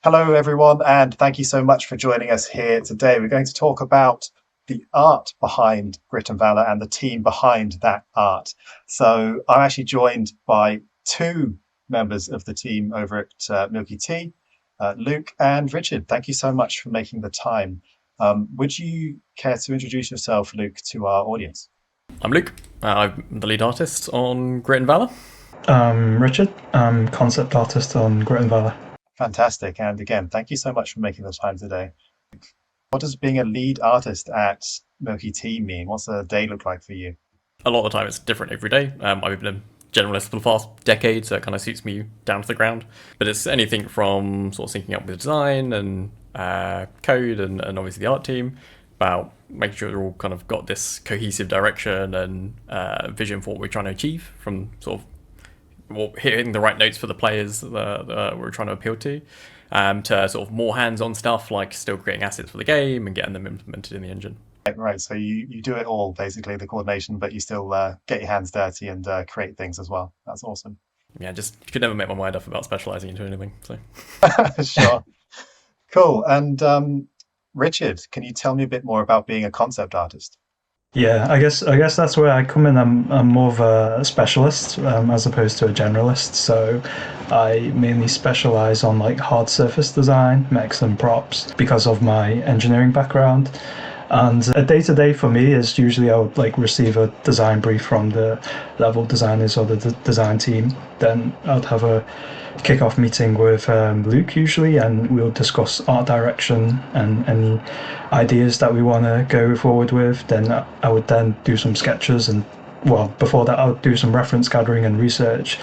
Hello, everyone, and thank you so much for joining us here today. We're going to talk about the art behind Grit and Valor and the team behind that art. So I'm actually joined by two members of the team over at Milky Tea, Luke and Richard. Thank you so much for making the time. Would you care to introduce yourself, Luke, to our audience? I'm Luke. I'm the lead artist on Grit and Valor. Richard. I'm concept artist on Grit and Valor. Fantastic. And again, thank you so much for making the time today. What does being a lead artist at Milky Tea mean? What's a day look like for you? A lot of the time it's different every day. I've been a generalist for the past decade, so it kind of suits me down to the ground. But it's anything from sort of syncing up with design and code and obviously the art team, about making sure they're all kind of got this cohesive direction and vision for what we're trying to achieve, from sort of hitting the right notes for the players that we're trying to appeal to sort of more hands-on stuff like still creating assets for the game and getting them implemented in the engine. Right, so you do it all, basically, the coordination, but you still get your hands dirty and create things as well. That's awesome. Yeah, just could never make my mind up about specializing into anything. So Sure. Cool. And Richard, can you tell me a bit more about being a concept artist? Yeah, I guess that's where I come in. I'm more of a specialist as opposed to a generalist. So I mainly specialize on like hard surface design, mechs and props because of my engineering background. And a day to day for me is usually I would like receive a design brief from the level designers or the design team. Then I'd have a kick-off meeting with Luke usually, and we'll discuss art direction and any ideas that we want to go forward with. Then I would then do some sketches, and well, before that I would do some reference gathering and research,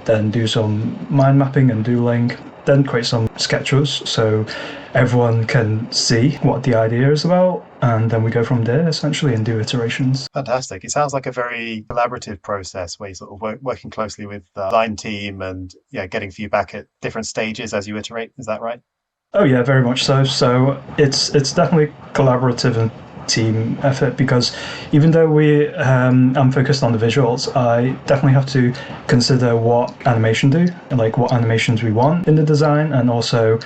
then do some mind mapping and doodling, then create some sketches so everyone can see what the idea is about, and then we go from there essentially and do iterations. Fantastic. It sounds like a very collaborative process where you're sort of working closely with the design team and getting feedback at different stages as you iterate. Is that right? Oh yeah, very much so. So it's definitely collaborative and team effort because even though I'm focused on the visuals, I definitely have to consider what animation do, like what animations we want in the design, and also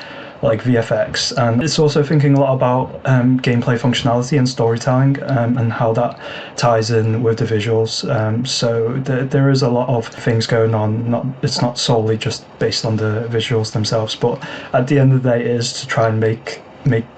like VFX. And it's also thinking a lot about gameplay functionality and storytelling, and how that ties in with the visuals. So there is a lot of things going on. It's not solely just based on the visuals themselves, but at the end of the day, it is to try and make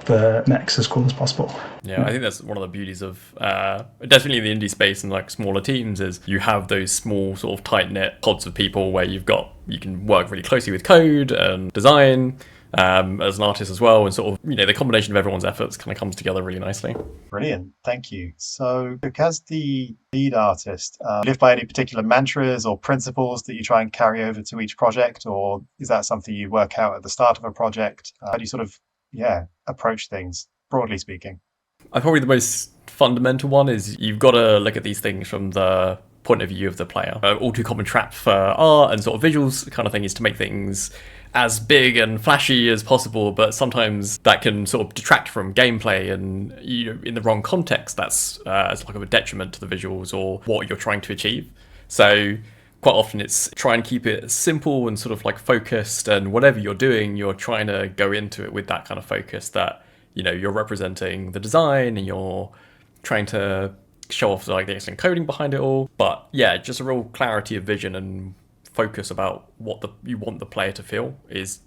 the mechs as cool as possible. yeah, I think that's one of the beauties of definitely the indie space and like smaller teams is you have those small sort of tight knit pods of people where you can work really closely with code and design as an artist as well, and sort of the combination of everyone's efforts kind of comes together really nicely. Brilliant. Thank you. So, Luke, as the lead artist, live by any particular mantras or principles that you try and carry over to each project, or is that something you work out at the start of a project? How do you sort of, approach things, broadly speaking? Probably the most fundamental one is you've got to look at these things from the point of view of the player. All too common trap for art and sort of visuals kind of thing is to make things as big and flashy as possible, but sometimes that can sort of detract from gameplay, and in the wrong context, that's as like of a detriment to the visuals or what you're trying to achieve. So quite often it's try and keep it simple and sort of like focused, and whatever you're doing, you're trying to go into it with that kind of focus that you're representing the design and you're trying to show off like the excellent coding behind it all. But yeah, just a real clarity of vision and focus about what you want the player to feel is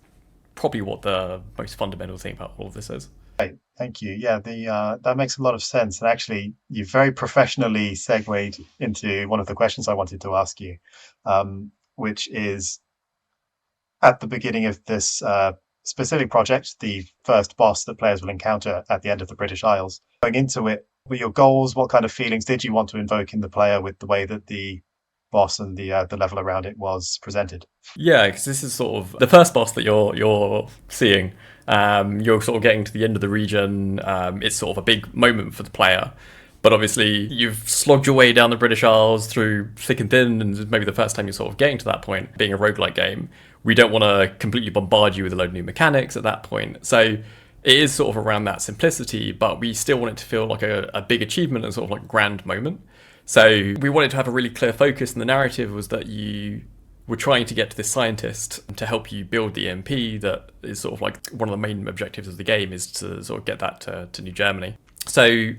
probably what the most fundamental thing about all of this is. Right. Thank you. Yeah, that makes a lot of sense. And actually, you very professionally segued into one of the questions I wanted to ask you, which is at the beginning of this specific project, the first boss that players will encounter at the end of the British Isles. Going into it, were your goals? What kind of feelings did you want to invoke in the player with the way that the boss and the level around it was presented? Yeah, because this is sort of the first boss that you're seeing. You're sort of getting to the end of the region. It's sort of a big moment for the player. But obviously, you've slogged your way down the British Isles through thick and thin, and maybe the first time you're sort of getting to that point, being a roguelike game, we don't want to completely bombard you with a load of new mechanics at that point. So it is sort of around that simplicity, but we still want it to feel like a big achievement and sort of like grand moment. So we wanted to have a really clear focus, and the narrative was that you we're trying to get to this scientist to help you build the EMP that is sort of like one of the main objectives of the game is to sort of get that to New Germany. So,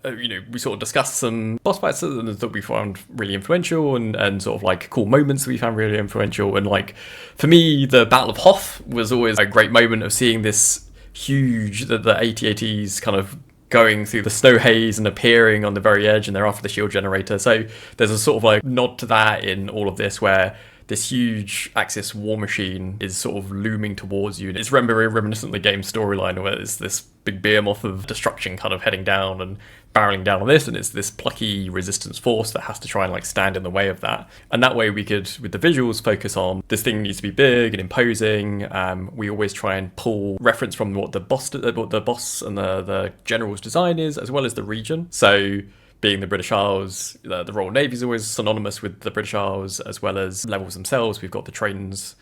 we sort of discussed some boss fights that we found really influential and sort of like cool moments that we found really influential. And like, for me, the Battle of Hoth was always a great moment of seeing this huge, the AT-ATs kind of going through the snow haze and appearing on the very edge, and they're after the shield generator. So there's a sort of like nod to that in all of this, where this huge Axis war machine is sort of looming towards you. And it's very reminiscent of the game's storyline, where it's this big behemoth of destruction kind of heading down and barreling down on this, and it's this plucky resistance force that has to try and like stand in the way of that. And that way we could, with the visuals, focus on this thing needs to be big and imposing. We always try and pull reference from what the boss and the general's design is, as well as the region. So being the British Isles, the Royal Navy is always synonymous with the British Isles, as well as levels themselves. We've got the trains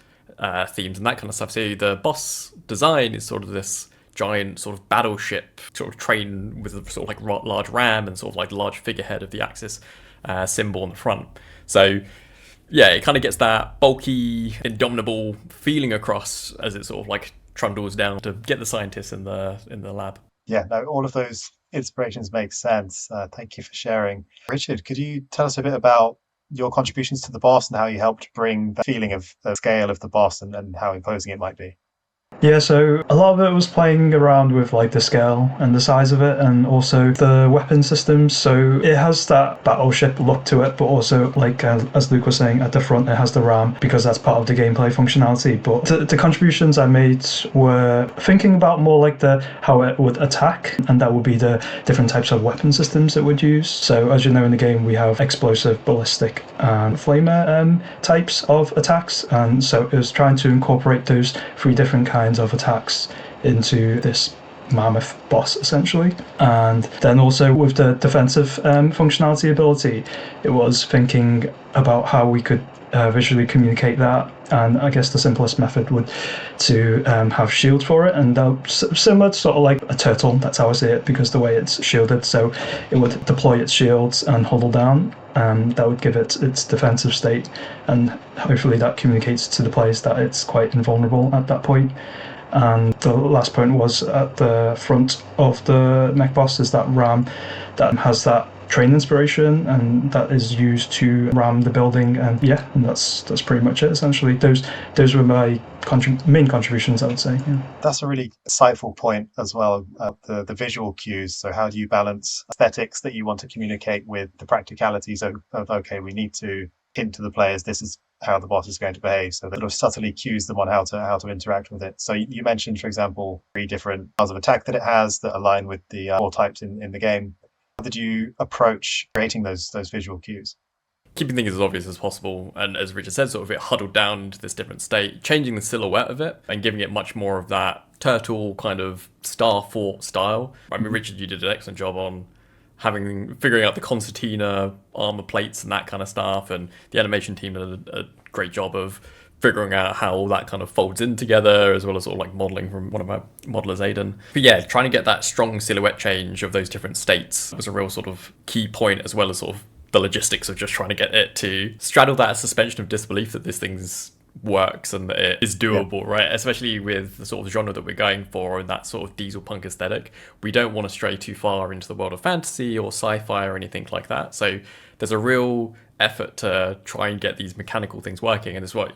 themes and that kind of stuff. So the boss design is sort of this giant sort of battleship sort of train with a sort of like large ram and sort of like large figurehead of the Axis symbol on the front. So yeah, it kind of gets that bulky, indomitable feeling across as it sort of like trundles down to get the scientists in the lab. Yeah, no, all of those inspirations make sense. Thank you for sharing. Richard, could you tell us a bit about your contributions to the boss and how you helped bring the feeling of the scale of the boss and how imposing it might be? Yeah, so a lot of it was playing around with like the scale and the size of it, and also the weapon systems. So it has that battleship look to it, but also, like as Luke was saying, at the front it has the ram, because that's part of the gameplay functionality. But the contributions I made were thinking about more like how it would attack, and that would be the different types of weapon systems it would use. So as you know, in the game we have explosive, ballistic, and flamer types of attacks, and so it was trying to incorporate those three different kinds of attacks into this mammoth boss, essentially. And then also with the defensive functionality ability, it was thinking about how we could visually communicate that. And I guess the simplest method would to have shields for it, and similar to sort of like a turtle. That's how I see it, because the way it's shielded, so it would deploy its shields and huddle down. That would give it its defensive state, and hopefully that communicates to the players that it's quite invulnerable at that point. And the last point was at the front of the mech boss is that ram that has that train inspiration, and that is used to ram the building. And yeah, and that's pretty much it, essentially. Those were my main contributions, I would say. Yeah. That's a really insightful point as well, the visual cues. So how do you balance aesthetics that you want to communicate with the practicalities of okay, we need to hint to the players this is how the boss is going to behave, so that sort of subtly cues them on how to interact with it. So you mentioned, for example, 3 different styles of attack that it has that align with the 4 types in the game. How did you approach creating those visual cues? Keeping things as obvious as possible, and as Richard said, sort of it huddled down into this different state, changing the silhouette of it and giving it much more of that turtle kind of star fort style. I mean, Richard, you did an excellent job on figuring out the concertina armor plates and that kind of stuff, and the animation team did a great job of figuring out how all that kind of folds in together, as well as sort of like modeling from one of our modelers, Aidan. But yeah, trying to get that strong silhouette change of those different states was a real sort of key point, as well as sort of the logistics of just trying to get it to straddle that suspension of disbelief that this thing's works and that it is doable, right? Especially with the sort of genre that we're going for and that sort of diesel punk aesthetic. We don't want to stray too far into the world of fantasy or sci-fi or anything like that. So there's a real effort to try and get these mechanical things working, and it's what,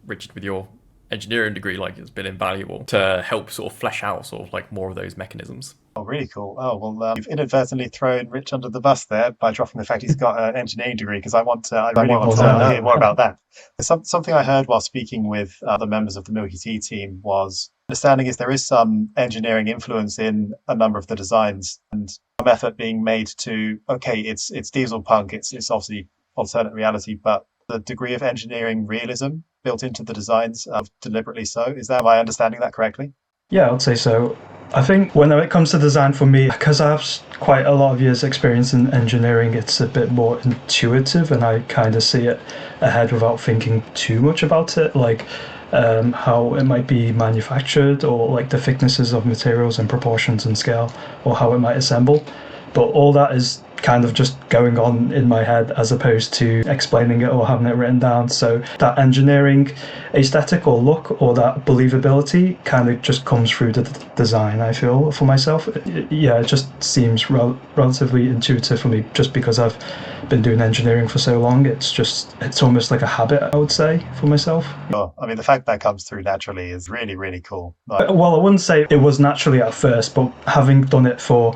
Richard, with your engineering degree, like, it's been invaluable to help sort of flesh out sort of like more of those mechanisms. Oh, really cool. Oh, well, you've inadvertently thrown Rich under the bus there by dropping the fact he's got an engineering degree, because I really want to hear more about that. Something I heard while speaking with other members of the Milky Tea team was, understanding is there is some engineering influence in a number of the designs, and some effort being made to, okay, it's diesel punk, it's obviously alternate reality, but the degree of engineering realism built into the designs, deliberately so. Am I understanding that correctly? Yeah, I'd say so. I think when it comes to design, for me, because I have quite a lot of years experience in engineering, it's a bit more intuitive, and I kind of see it ahead without thinking too much about it, like how it might be manufactured, or like the thicknesses of materials and proportions and scale, or how it might assemble. but all that is kind of just going on in my head as opposed to explaining it or having it written down. So that engineering aesthetic or look or that believability kind of just comes through the design, I feel, for myself. It just seems relatively intuitive for me just because I've been doing engineering for so long. It's almost like a habit, I would say, for myself. Well, I mean, the fact that comes through naturally is really, really cool. Well, I wouldn't say it was naturally at first, but having done it for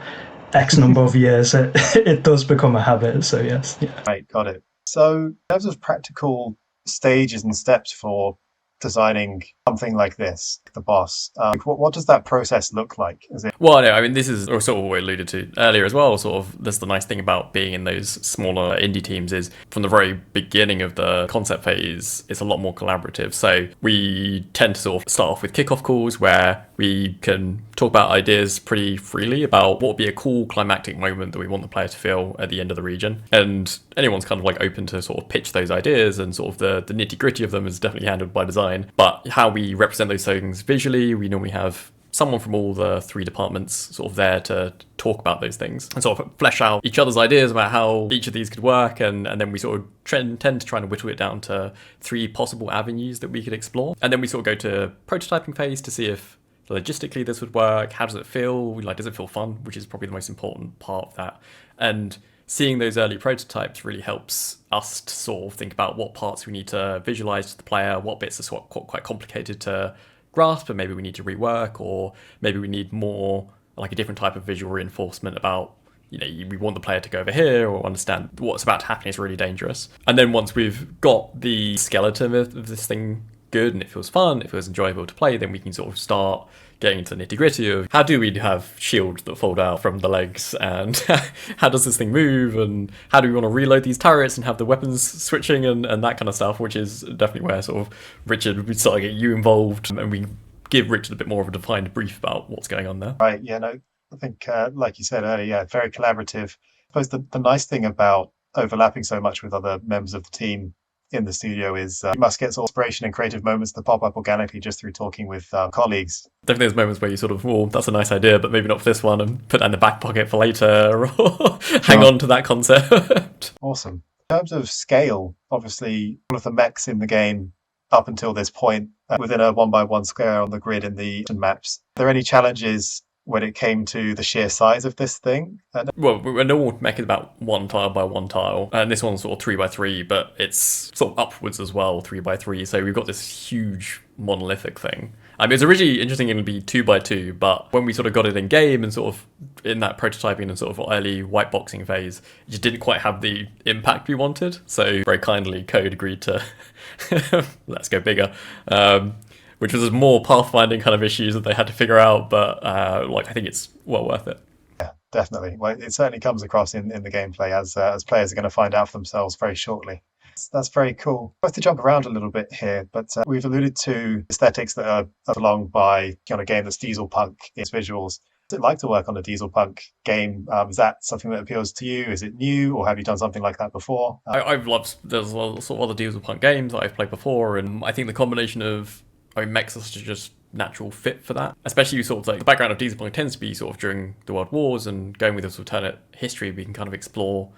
X number of years, it does become a habit. So yes. Yeah. Right, got it. So in terms of practical stages and steps for designing something like this, the boss, what does that process look like? Well, no, I mean, this is sort of what we alluded to earlier as well. Sort of, that's the nice thing about being in those smaller indie teams is from the very beginning of the concept phase, it's a lot more collaborative. So we tend to sort of start off with kickoff calls where we can talk about ideas pretty freely about what would be a cool climactic moment that we want the player to feel at the end of the region. And anyone's kind of like open to sort of pitch those ideas, and sort of the nitty gritty of them is definitely handled by design. But how we represent those things visually, we normally have someone from all the 3 departments sort of there to talk about those things and sort of flesh out each other's ideas about how each of these could work, and then we sort of tend to try and whittle it down to 3 possible avenues that we could explore. And then we sort of go to prototyping phase to see if logistically this would work. How does it feel? Like, does it feel fun? Which is probably the most important part of that. And seeing those early prototypes really helps us to sort of think about what parts we need to visualize to the player, what bits are sort of quite complicated to grasp and maybe we need to rework, or maybe we need more like a different type of visual reinforcement about, we want the player to go over here or understand what's about to happen is really dangerous. And then once we've got the skeleton of this thing good and it feels fun, it feels enjoyable to play, then we can sort of start getting into the nitty gritty of how do we have shields that fold out from the legs, and how does this thing move, and how do we want to reload these turrets and have the weapons switching and that kind of stuff, which is definitely where sort of Richard, we start to get you involved and we give Richard a bit more of a defined brief about what's going on there. Right, yeah, no, I think like you said earlier, yeah, very collaborative. I suppose the nice thing about overlapping so much with other members of the team in the studio is you must get sort of inspiration and creative moments that pop up organically just through talking with colleagues. Definitely there's moments where you sort of, well, that's a nice idea, but maybe not for this one, and put that in the back pocket for later, or hang on to that concept. Awesome. In terms of scale, obviously all of the mechs in the game up until this point within a 1x1 square on the grid in the maps. Are there any challenges when it came to the sheer size of this thing? Well, a normal mech is about 1 tile by 1 tile, and this one's sort of 3x3, but it's sort of upwards as well, 3x3. So we've got this huge monolithic thing. I mean, it was originally interesting it would be 2x2, but when we sort of got it in game and sort of in that prototyping and sort of early white boxing phase, it just didn't quite have the impact we wanted. So very kindly, Code agreed to let's go bigger. Which was more pathfinding kind of issues that they had to figure out, but I think it's well worth it. Yeah, definitely. Well, it certainly comes across in the gameplay as players are going to find out for themselves very shortly. That's very cool. I have to jump around a little bit here, but we've alluded to aesthetics that are belonged by a game that's diesel punk in its visuals. What's it like to work on a diesel punk game? Is that something that appeals to you? Is it new, or have you done something like that before? I've loved, there's a lot of other diesel punk games that I've played before, and I think the combination of mechs is just natural fit for that. Especially sort of like the background of diesel punk tends to be sort of during the World Wars, and going with this alternate history, we can kind of explore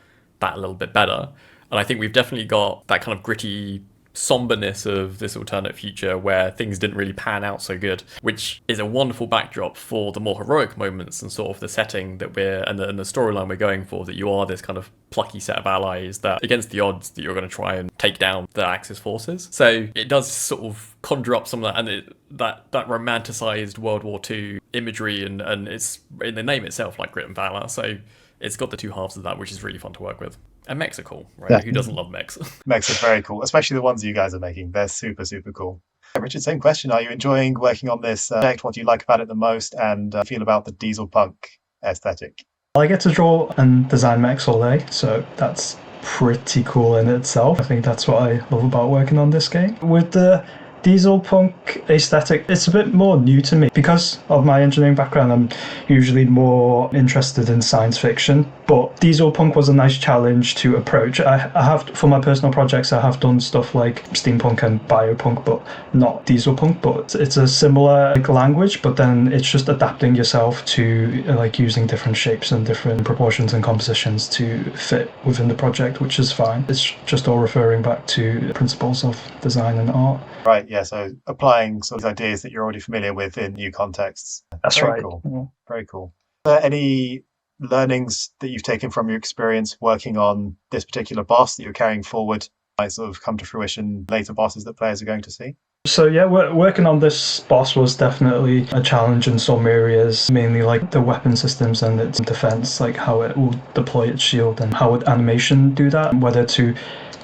that a little bit better. And I think we've definitely got that kind of gritty somberness of this alternate future where things didn't really pan out so good, which is a wonderful backdrop for the more heroic moments and sort of the setting that and the storyline we're going for, that you are this kind of plucky set of allies that against the odds that you're going to try and take down the Axis forces. So it does sort of conjure up some of that, and that romanticized World War II imagery, and it's in the name itself, like grit and valor. So it's got the two halves of that, which is really fun to work with. And mechs are cool, right? Yeah. Who doesn't love mechs? Mechs are very cool, especially the ones you guys are making. They're super, super cool. Richard, same question. Are you enjoying working on this project? What do you like about it the most, and feel about the diesel punk aesthetic? I get to draw and design mechs all day, so that's pretty cool in itself. I think that's what I love about working on this game. With the diesel punk aesthetic, it's a bit more new to me. Because of my engineering background, I'm usually more interested in science fiction, But Diesel Punk was a nice challenge to approach. I have, for my personal projects, I have done stuff like steampunk and biopunk, but not diesel punk. But it's a similar language, but then it's just adapting yourself to using different shapes and different proportions and compositions to fit within the project, which is fine. It's just all referring back to principles of design and art. Right, yeah, so applying sort of ideas that you're already familiar with in new contexts. That's Very right. Cool. Yeah. Very cool. Are there any learnings that you've taken from your experience working on this particular boss that you're carrying forward might sort of come to fruition later bosses that players are going to see? So yeah, working on this boss was definitely a challenge in some areas, mainly like the weapon systems and its defense, like how it will deploy its shield and how would animation do that, and whether to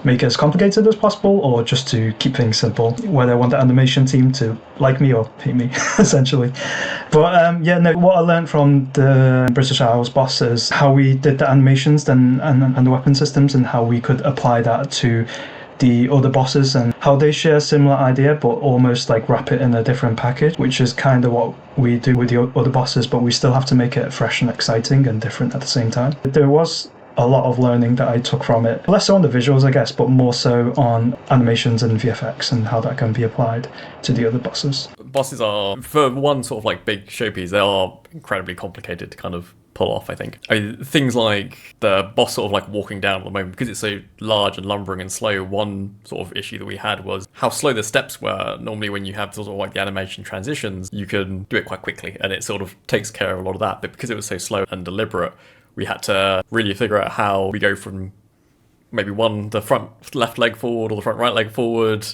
make it as complicated as possible or just to keep things simple, whether I want the animation team to like me or hate me, essentially. But what I learned from the British Isles boss is how we did the animations and the weapon systems and how we could apply that to the other bosses and how they share a similar idea but almost like wrap it in a different package, which is kind of what we do with the other bosses, but we still have to make it fresh and exciting and different at the same time. There was a lot of learning that I took from it, less so on the visuals I guess, but more so on animations and VFX and how that can be applied to the other bosses. Bosses are, for one sort of like big showpiece, they are incredibly complicated to kind of pull off, I think. I mean, things like the boss sort of like walking down at the moment, because it's so large and lumbering and slow, one sort of issue that we had was how slow the steps were. Normally when you have sort of like the animation transitions, you can do it quite quickly and it sort of takes care of a lot of that. But because it was so slow and deliberate, we had to really figure out how we go from maybe the front left leg forward or the front right leg forward,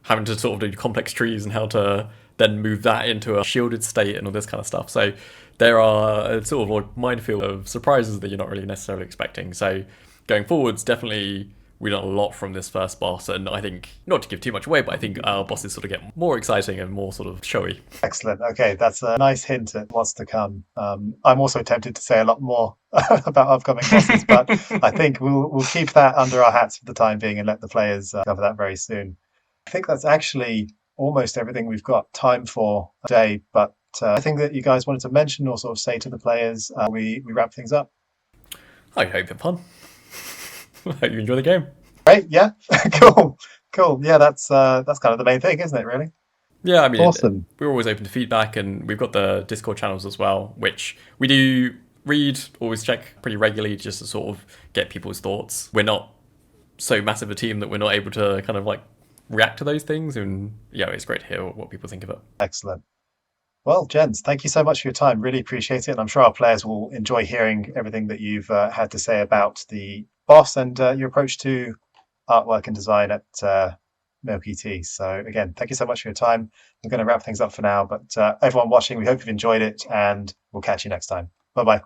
having to sort of do complex trees and how to then move that into a shielded state and all this kind of stuff. So there are a sort of like minefield of surprises that you're not really necessarily expecting. So going forwards, definitely we've done a lot from this first boss, and I think, not to give too much away, but I think our bosses sort of get more exciting and more sort of showy. Excellent. Okay, that's a nice hint at what's to come. I'm also tempted to say a lot more about upcoming bosses, but I think we'll keep that under our hats for the time being and let the players cover that very soon. I think that's actually almost everything we've got time for today, but anything that you guys wanted to mention or sort of say to the players, we wrap things up. I hope you have fun. I hope you enjoy the game. Great, yeah, cool. Yeah, that's kind of the main thing, isn't it? Really? Yeah, I mean, Awesome. we're always open to feedback, and we've got the Discord channels as well, which we do read, always check pretty regularly just to sort of get people's thoughts. We're not so massive a team that we're not able to kind of like react to those things, and yeah, it's great to hear what people think of it. Excellent. Well, gents, thank you so much for your time. Really appreciate it. And I'm sure our players will enjoy hearing everything that you've had to say about the boss and your approach to artwork and design at Milky Tea. So again, thank you so much for your time. We're going to wrap things up for now, but everyone watching, we hope you've enjoyed it and we'll catch you next time. Bye-bye.